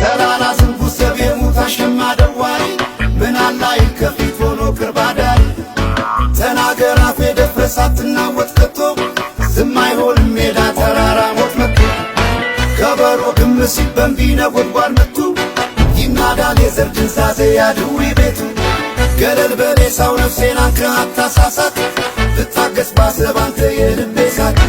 ተራራ ዝንቡ ሰቤ ሙታ ሸማ ደዋሪ ምን አላይ ከፊት ሆኖ ቅርባዳሪ ተናገር አፌ ደፍረህ ሳትናወጥ ከቶ ዝም አይሆንም ሜዳ ተራራ ሞት መጥቶ ከበሮ ግም ሲበንቢ ነጎድጓድ መቱ ይናዳል የዘር ድንዛዜ ያድዊ ቤቱ ገለል በሌሳው ነፍሴን አንክረህ አታሳሳት ልታገስ ባሰብ አንተ የልቤ ሳት